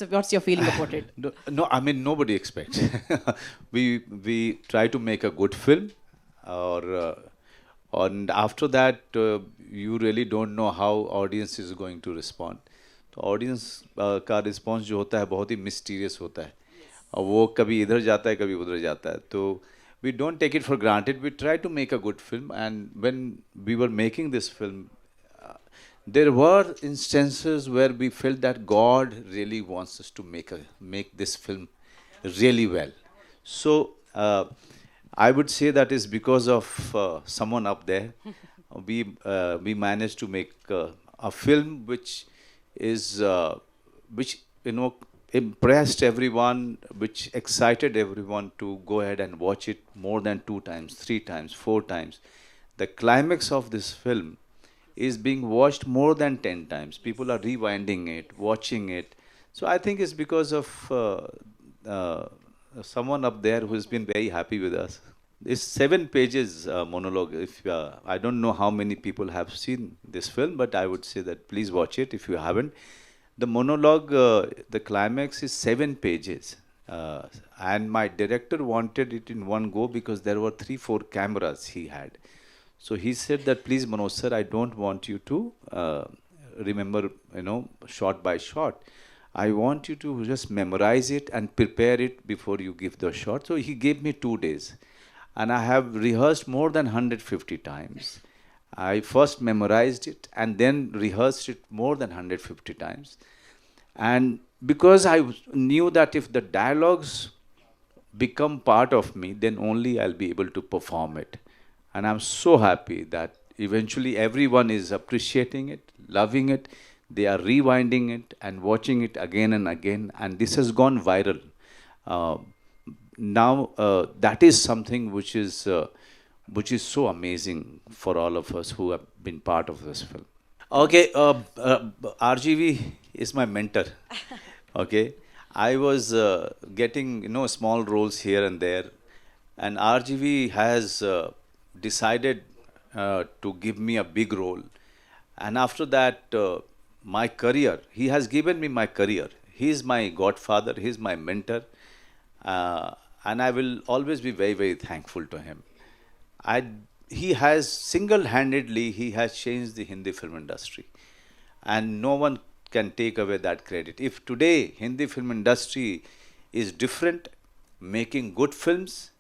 what's your feeling about it? No, no, I mean nobody expects. We try to make a good film, or and after that you really don't know how audience is going to respond. तो audience का response जो होता है बहुत ही mysterious होता है, और वो कभी इधर जाता है कभी उधर जाता है. तो we don't take it for granted. We try to make a good film, and when we were making this film, there were instances where we felt that God really wants us to make this film really well. So I would say that is because of someone up there. We managed to make a film which impressed everyone, which excited everyone to go ahead and watch it more than 2 times, 3 times, 4 times. The climax of this film is being watched more than 10 times. People are rewinding it, watching it. So I think it's because of someone up there who has been very happy with us. It's 7 pages monologue. If I don't know how many people have seen this film, but I would say that please watch it if you haven't. The monologue, the climax is 7 pages. And my director wanted it in one go because there were 3-4 cameras he had. So he said that, please, Manoj sir, I don't want you to remember, shot by shot. I want you to just memorize it and prepare it before you give the shot. So he gave me 2 days. And I have rehearsed more than 150 times. I first memorized it and then rehearsed it more than 150 times. And because I knew that if the dialogues become part of me, then only I'll be able to perform it. And I'm so happy that eventually everyone is appreciating it, loving it. They are rewinding it and watching it again and again. And this has gone viral. Now that is something which is so amazing for all of us who have been part of this film. Okay, RGV is my mentor. Okay, I was getting small roles here and there, and RGV has decided to give me a big role. And after that, my career, he has given me my career. He is my godfather, he is my mentor. And I will always be very, very thankful to him. He has single-handedly, he has changed the Hindi film industry. And no one can take away that credit. If today Hindi film industry is different, making good films,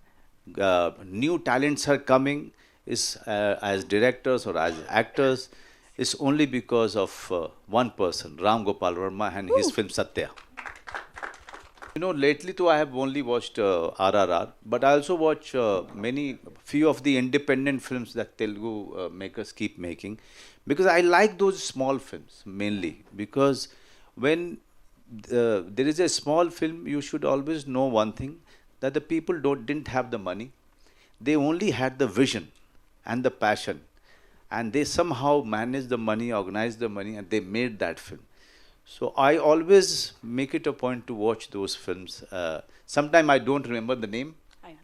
new talents are coming, as directors or as actors, it's only because of one person, Ram Gopal Verma, and his film Satya. Lately too I have only watched RRR, but I also watch few of the independent films that Telugu makers keep making, because I like those small films mainly, because when there is a small film, you should always know one thing, that the people didn't have the money, they only had the vision and the passion, and they somehow managed the money, organized the money, and they made that film. So I always make it a point to watch those films. Sometimes I don't remember the name.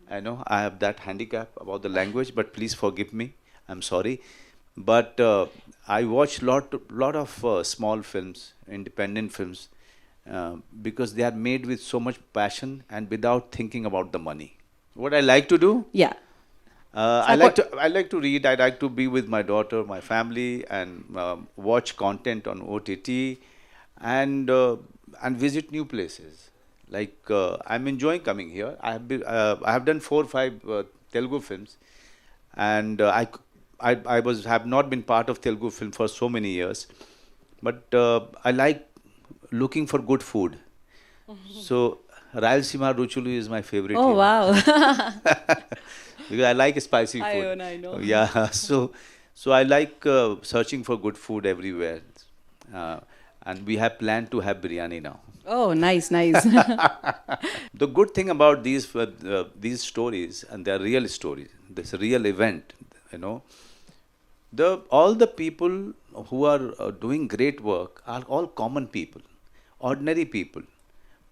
I know I have that handicap about the language, but please forgive me. I'm sorry. But I watch lot of small films, independent films, because they are made with so much passion and without thinking about the money. What I like to do? Yeah. I like to read. I like to be with my daughter, my family, and watch content on OTT. And visit new places. Like I'm enjoying coming here. I have done 4 or 5 Telugu films, and I have not been part of Telugu film for so many years, but I like looking for good food. So Rayalaseema Ruchulu is my favorite. Oh, here. wow. Because I like spicy food. I know. Yeah, so I like searching for good food everywhere. And we have planned to have biryani now. Oh, nice. The good thing about these stories, and they are real stories, this real event, all the people who are doing great work are all common people, ordinary people.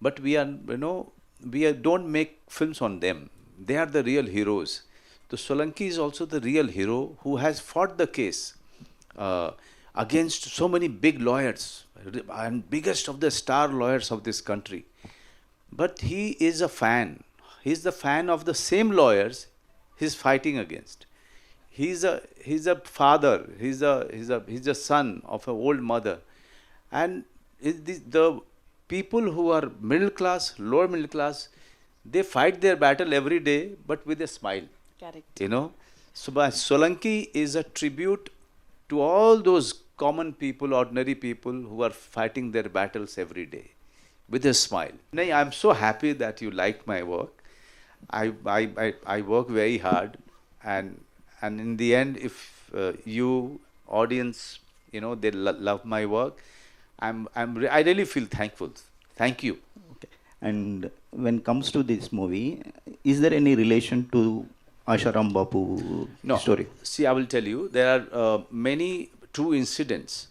But we don't make films on them. They are the real heroes. The Solanki is also the real hero who has fought the case against so many big lawyers, and biggest of the star lawyers of this country. But he is a fan. He's the fan of the same lawyers he's fighting against. He's a father. He's a son of an old mother, and the people who are middle class, lower middle class, they fight their battle every day, but with a smile. Correct. You know, so Solanki is a tribute to all those common people, ordinary people who are fighting their battles every day with a smile. Nay, I'm so happy that you liked my work. I work very hard, and in the end, if you audience, they love my work, I really feel thankful. Thank you. Okay. And when comes to this movie, is there any relation to Asharam Bapu story? See, I will tell you, there are many true incidents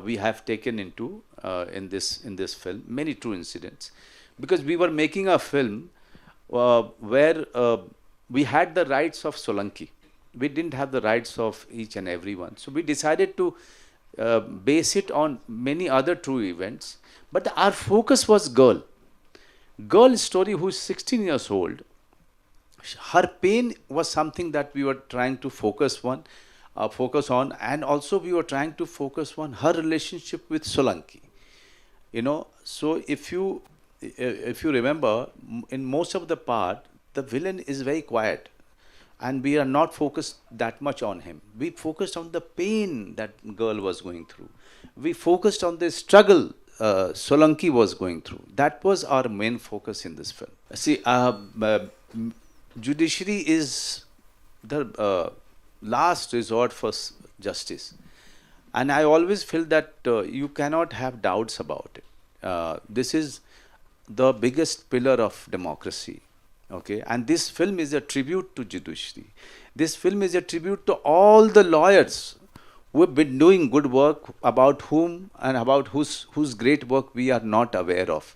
we have taken into in this film. Many true incidents, because we were making a film where we had the rights of Solanki. We didn't have the rights of each and every one. So we decided to base it on many other true events. But our focus was girl. Girl story who is 16 years old. Her pain was something that we were trying to focus on, and also we were trying to focus on her relationship with Solanki. So if you remember, in most of the part, the villain is very quiet, and we are not focused that much on him. We focused on the pain that girl was going through. We focused on the struggle Solanki was going through. That was our main focus in this film. See, judiciary is the last resort for justice, and I always feel that you cannot have doubts about it. This is the biggest pillar of democracy. Okay, and this film is a tribute to judiciary. This film is a tribute to all the lawyers who have been doing good work, about whom and about whose great work we are not aware of.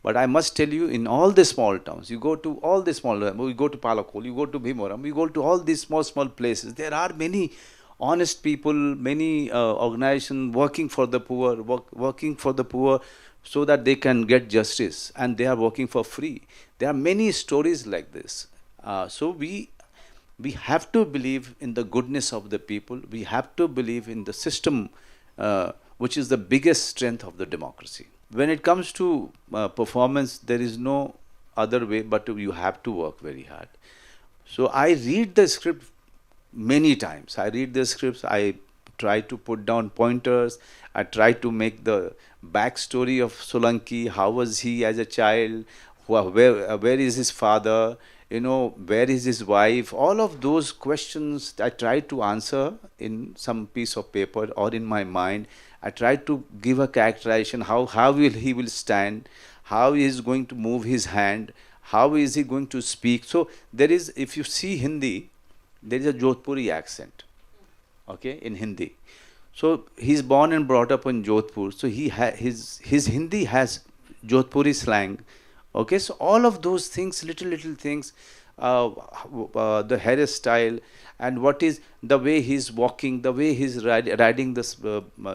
But I must tell you, in all the small towns, you go to all the small, we go to Palakol, you go to Bhimoram, we go to all these small places. There are many honest people, many organizations working for the poor, working for the poor, so that they can get justice, and they are working for free. There are many stories like this. So we have to believe in the goodness of the people. We have to believe in the system, which is the biggest strength of the democracy. When it comes to performance, there is no other way but you have to work very hard. So I read the script many times. I read the scripts. I try to put down pointers. I try to make the backstory of Solanki. How was he as a child? Where is his father? Where is his wife? All of those questions I try to answer in some piece of paper or in my mind. I try to give a characterization. How he will stand? How he is going to move his hand? How is he going to speak? So there is, if you see Hindi, there is a Jodhpuri accent. Okay, in Hindi. So he's born and brought up in Jodhpur. So his Hindi has Jodhpuri slang. Okay, so all of those things, little things, the hairstyle, and what is the way he's walking, the way he's riding the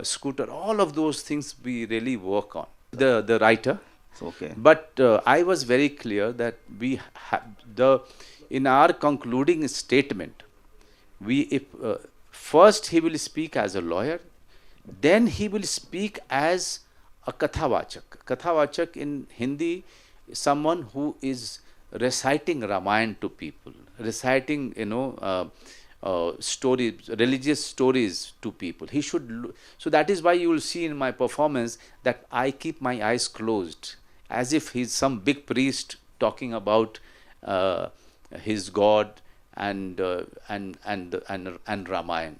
scooter, all of those things we really work on. The writer. Okay. But I was very clear that we in our concluding statement, first he will speak as a lawyer, then he will speak as a kathavachak. Kathavachak in Hindi is someone who is reciting Ramayana to people, reciting stories, religious stories to people. He should. So that is why you will see in my performance that I keep my eyes closed, as if he's some big priest talking about his God and Ramayana.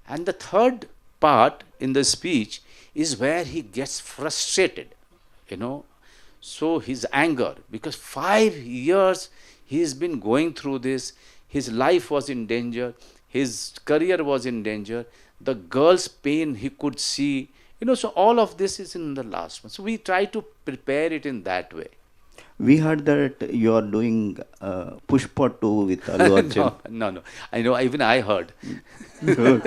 And the third part in the speech is where he gets frustrated, So his anger, because 5 years he's been going through this, his life was in danger, his career was in danger, the girl's pain he could see, so all of this is in the last one. So we try to prepare it in that way. We heard that you are doing Pushpa 2 with Allu Arjun. No. I know, even I heard. Even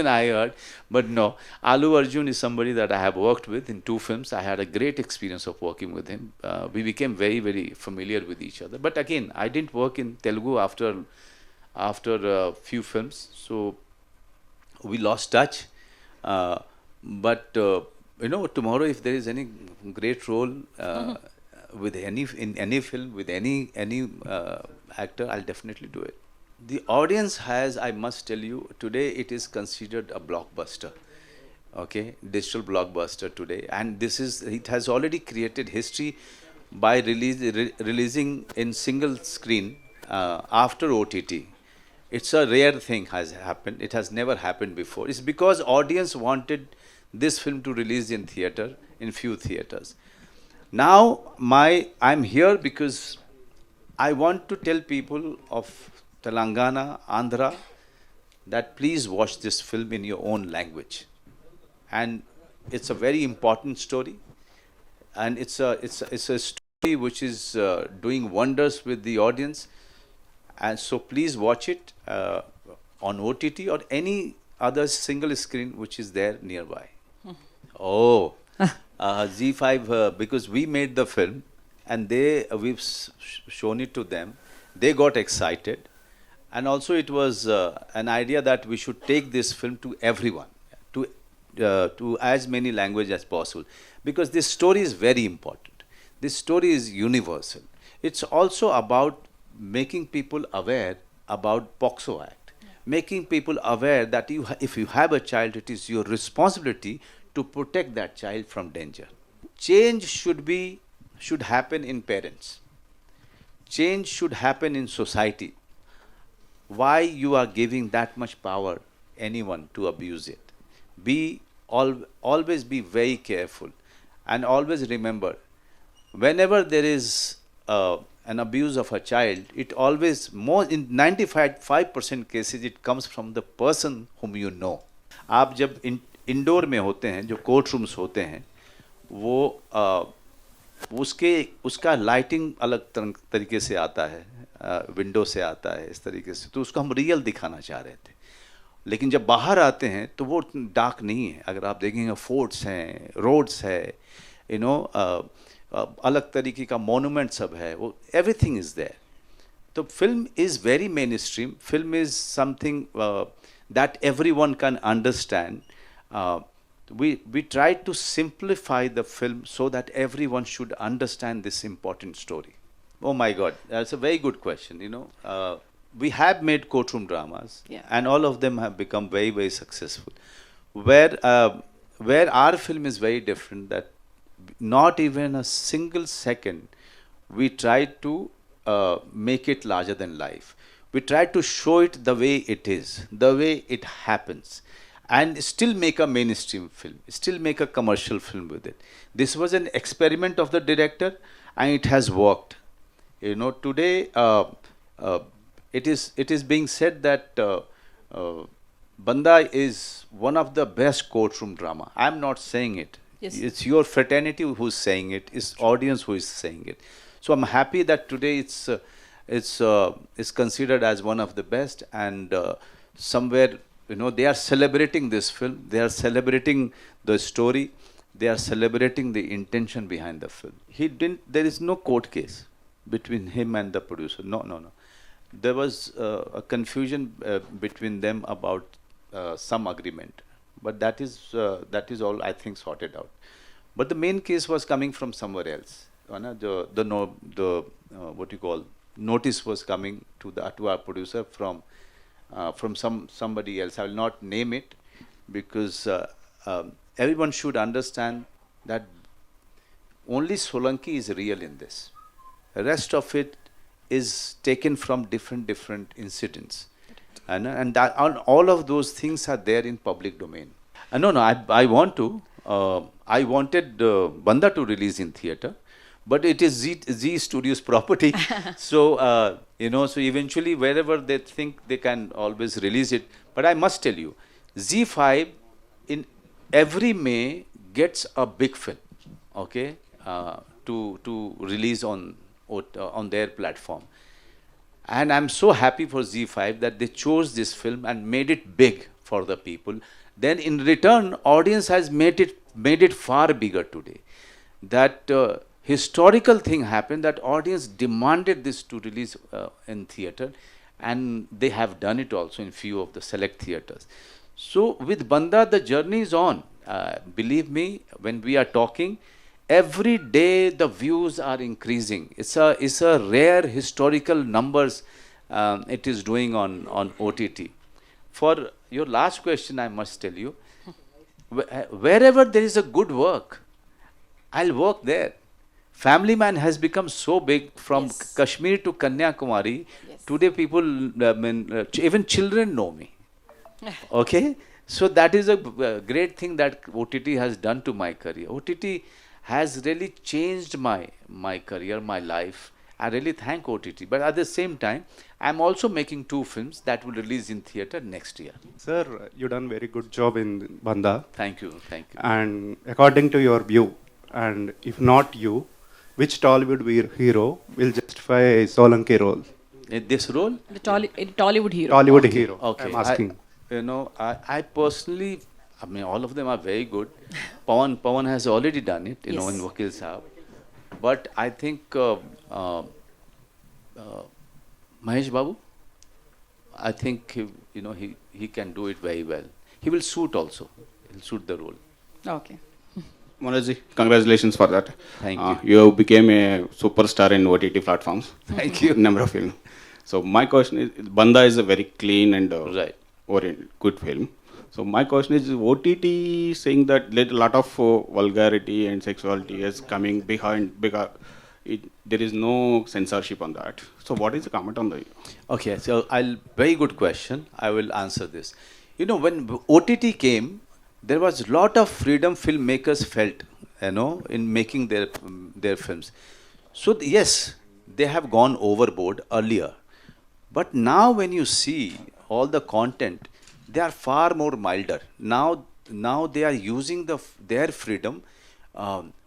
I heard. But no, Allu Arjun is somebody that I have worked with in 2 films. I had a great experience of working with him. We became very, very familiar with each other. But again, I didn't work in Telugu after a few films. So we lost touch. But tomorrow if there is any great role with in any film with any actor, I'll definitely do it. The audience has, I must tell you, today it is considered a blockbuster. Okay, digital blockbuster today, and it has already created history by releasing in single screen after OTT. It's a rare thing has happened. It has never happened before. It's because audience wanted this film to release in theater, in few theaters. Now I'm here because I want to tell people of Telangana, Andhra, that please watch this film in your own language. And it's a very important story, and it's a story which is doing wonders with the audience. And so please watch it on OTT or any other single screen which is there nearby. Oh, Z5, because we made the film and we've shown it to them. They got excited. And also it was an idea that we should take this film to everyone, to as many languages as possible. Because this story is very important. This story is universal. It's also about making people aware about POXO Act. Making people aware that if you have a child, it is your responsibility to protect that child from danger. Change should happen in parents. Change should happen in society. Why you are giving that much power anyone to abuse it? Always be very careful, and always remember, whenever there is an abuse of a child, it always, more in 95% cases, it comes from the person whom you know. आप जब indoor में होते हैं, जो court rooms होते हैं, वो उसका लाइटिंग अलग तरीके से आता है, विंडो से आता है, इस तरीके से, तो उसको हम रियल दिखाना चाह रहे थे. लेकिन जब बाहर आते हैं तो वो डार्क नहीं है. अगर आप देखेंगे, फोर्ट्स हैं, रोड्स है, अलग तरीके का मोनूमेंट सब है, वो एवरीथिंग इज देयर. तो film is very main stream. Film is something that everyone can understand. We tried to simplify the film so that everyone should understand this important story. Oh my God, that's a very good question. We have made courtroom dramas, and all of them have become very, very successful. Where our film is very different, that not even a single second we tried to make it larger than life. We tried to show it the way it is, the way it happens, and still make a mainstream film, still make a commercial film with it. This was an experiment of the director, and it has worked. Today it is being said that Bandaa is one of the best courtroom drama. I'm not saying it. Yes. It's your fraternity who's saying it. It's audience who is saying it. So I'm happy that today it's considered as one of the best, and somewhere they are celebrating this film. They are celebrating the story. They are celebrating the intention behind the film. There is no court case between him and the producer. No. There was a confusion between them about some agreement, but that is all, I think, sorted out. But the main case was coming from somewhere else. The what you call notice was coming to our producer from somebody else. I will not name it, because everyone should understand that only Solanki is real in this. The rest of it is taken from different incidents, and all of those things are there in public domain. No, I wanted Bandaa to release in theater, but it is Z Studios property. So so eventually wherever they think they can always release it. But I must tell you, Z5 in every May gets a big film, okay, to release on their platform. And I'm so happy for Z5 that they chose this film and made it big for the people. Then in return, audience has made it far bigger today. That historical thing happened, that audience demanded this to release in theatre, and they have done it also in few of the select theatres. So with Bandaa, the journey is on. Believe me, when we are talking, every day the views are increasing. It's a rare historical numbers it is doing on OTT. For your last question, I must tell you, wherever there is a good work, I'll work there. Family Man has become so big from Yes. Kashmir to Kanyakumari. Yes. Today, people, even children know me. Okay, so that is a great thing that OTT has done to my career. OTT has really changed my career, my life. I really thank OTT. But at the same time, I'm also making 2 films that will release in theatre next year. Sir, you done very good job in Banda. Thank you, thank you. And according to your view, and if not you, which Tollywood hero will justify Solanki role? In this role, The Tollywood hero. Tollywood hero. okay. I'm asking. I personally, I mean, all of them are very good. Pawan has already done it, in Yes. Vakil Sahab. But I think Mahesh Babu, I think he can do it very well. He will suit also. He'll suit the role. Okay. Manoj, congratulations for that. Thank you. You became a superstar in OTT platforms. Thank you. Number of films. So my question is, Banda is a very clean and Right. good film. So my question is, OTT saying that a lot of vulgarity and sexuality is coming behind because there is no censorship on that. So what is the comment on that? Okay, so very good question. I will answer this. When OTT came, there was a lot of freedom filmmakers felt, in making their films. So yes, they have gone overboard earlier. But now when you see all the content, they are far more milder. Now they are using their freedom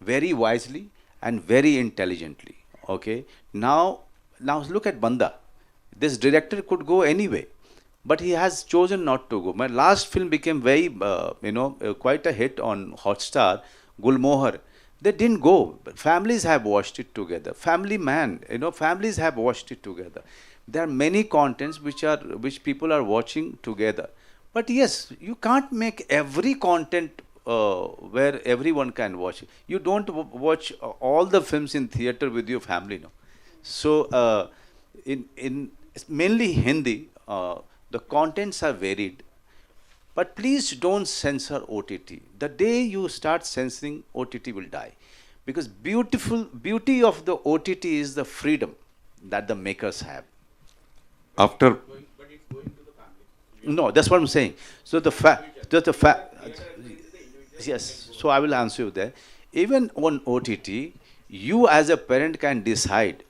very wisely and very intelligently. Okay. Now look at Banda. This director could go anyway, but he has chosen not to go. My last film became very, quite a hit on Hotstar, Gulmohar. They didn't go. But families have watched it together. Family Man, families have watched it together. There are many contents which people are watching together. But yes, you can't make every content where everyone can watch it. You don't watch all the films in theater with your family, no. So in mainly Hindi, the contents are varied. But please don't censor OTT. The day you start censoring, OTT will die. Because beauty of the OTT is the freedom that the makers have. After No, that's what I'm saying. So yes, so I will answer you there. Even on OTT, you as a parent can decide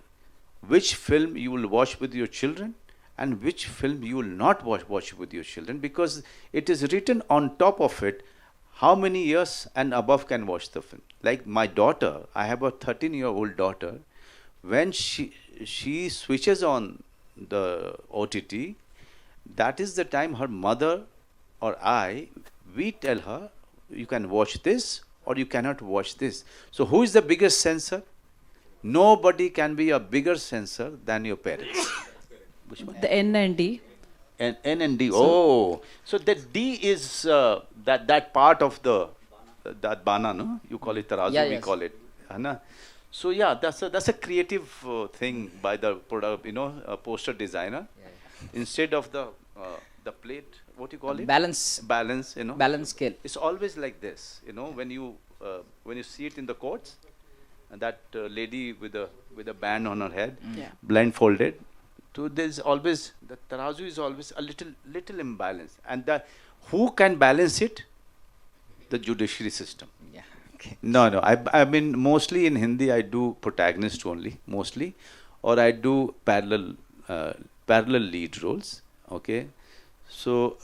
which film you will watch with your children and which film you will not watch with your children, because it is written on top of it how many years and above can watch the film. Like my daughter, I have a 13-year-old daughter. When she switches on the OTT, that is the time her mother or we tell her, you can watch this or you cannot watch this. So who is the biggest censor? Nobody can be a bigger censor than your parents. Which one? The N and D. N and D. So that D is that part of that bana, no? You call it tarazu, Yeah, we yes. call it. Hai. So yeah, that's a creative thing by the product, poster designer. Instead of the plate, what do you call it? Balance Balance. scale. It's always like this, when you see it in the courts, and that lady with a band on her head, Yeah. blindfolded. So there's always the tarazu is always a little imbalance, and who can balance it? The judiciary system. Yeah. Okay. No. I mean, mostly in Hindi, I do protagonist only, mostly, or I do parallel lead roles. Okay, so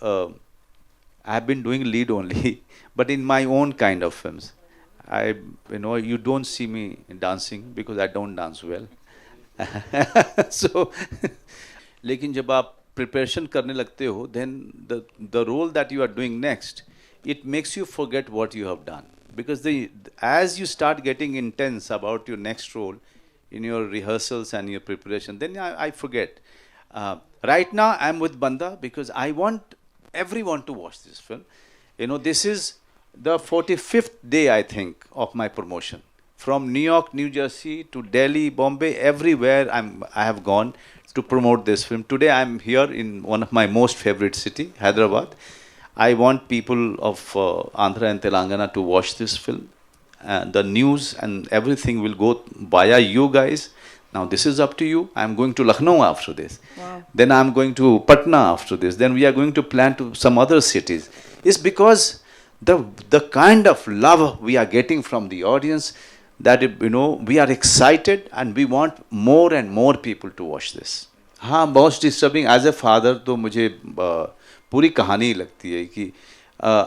I've been doing lead only, but in my own kind of films. you don't see me dancing because I don't dance well. So, लेकिन जब आप preparation करने लगते हो, then the role that you are doing next, it makes you forget what you have done. Because as you start getting intense about your next role in your rehearsals and your preparation, then I forget. Right now, I'm with Bandaa because I want everyone to watch this film. This is the 45th day, I think, of my promotion. From New York, New Jersey to Delhi, Bombay, everywhere I have gone to promote this film. Today, I'm here in one of my most favorite city, Hyderabad. I want people of Andhra and Telangana to watch this film. The news and everything will go via you guys. Now this is up to you. I'm going to Lucknow after this. Wow. Then I'm going to Patna after this. Then we are going to plan to some other cities. It's because the kind of love we are getting from the audience that we are excited and we want more and more people to watch this. हाँ, most disturbing as a father तो मुझे पूरी कहानी लगती है कि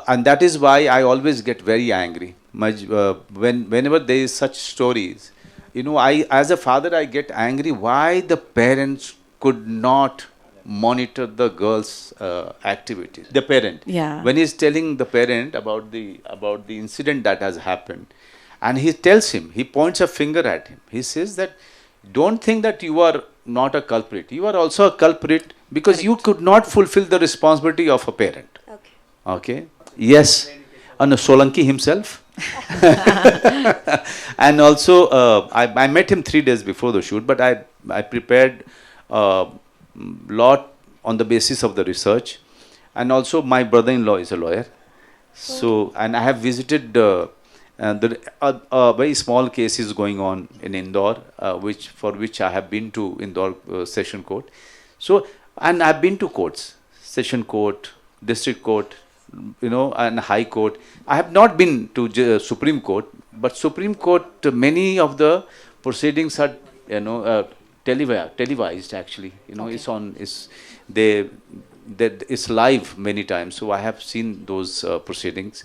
and that is why I always get very angry. Whenever there is such stories, as a father I get angry why the parents could not monitor the girl's activities. The parent, Yeah. when he's telling the parent about the incident that has happened, and he tells him, he points a finger at him. He says that don't think that you are not a culprit. You are also a culprit because you could not fulfill the responsibility of a parent. Okay. Yes. And Solanki himself. And also, I met him 3 days before the shoot, but I prepared a lot on the basis of the research. And also, my brother-in-law is a lawyer. So, and I have visited very small cases going on in Indore, for which I have been to Indore Session Court. So, and I've been to courts, Session Court, District Court, and High Court. I have not been to Supreme Court, but Supreme Court, many of the proceedings are, televised actually. It's live many times. So I have seen those proceedings,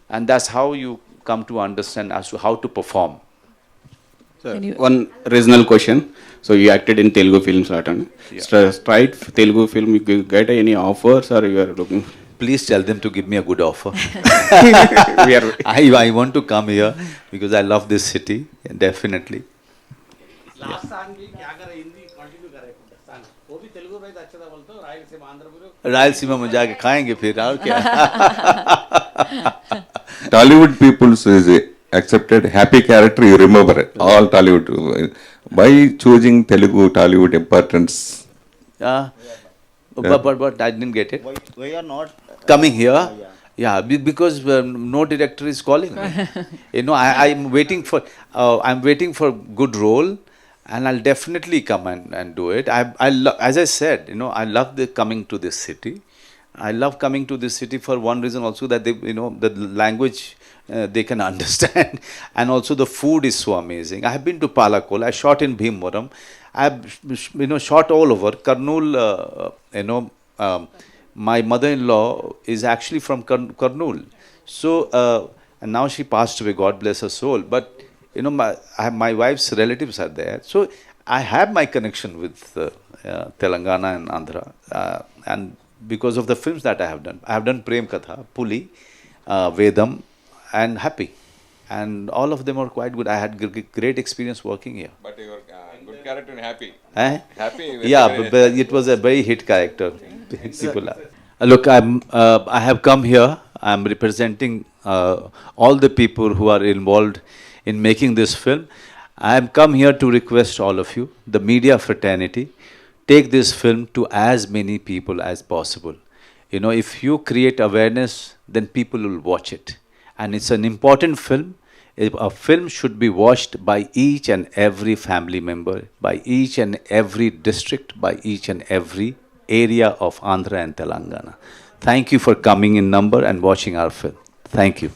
and that's how you come to understand as to how to perform. Sir, Can you- one regional question. So you acted in Telugu films, straight Telugu film. You get any offers, or you are looking? Please tell them to give me a good offer. We are. I want to come here because I love this city, definitely. Rayalaseema में जाके खाएंगे फिर और क्या. Tollywood people is accepted happy character. You remember it. All Tollywood. By choosing Telugu, Tollywood importance. But I didn't get it. Why are not Coming here, yeah, because no director is calling me. I'm waiting for good role, and I'll definitely come and do it. As I said, I love coming to this city. I love coming to this city for one reason also, that the language they can understand, and also the food is so amazing. I have been to Palakol. I shot in Bhimvaram. I've shot all over Kurnool. My mother-in-law is actually from Kurnool. So and now she passed away. God bless her soul. But my wife's relatives are there. So I have my connection with Telangana and Andhra, and because of the films that I have done Prem Katha, Puli, Vedam, and Happy, and all of them are quite good. I had great experience working here. But you are good character and happy. Happy? Yeah, but it was a very hit character. People look, I have come here. I'm representing all the people who are involved in making this film. I have come here to request all of you, the media fraternity, take this film to as many people as possible. If you create awareness, then people will watch it. And it's an important film. A film should be watched by each and every family member, by each and every district, by each and every area of Andhra and Telangana. Thank you for coming in number and watching our film. Thank you.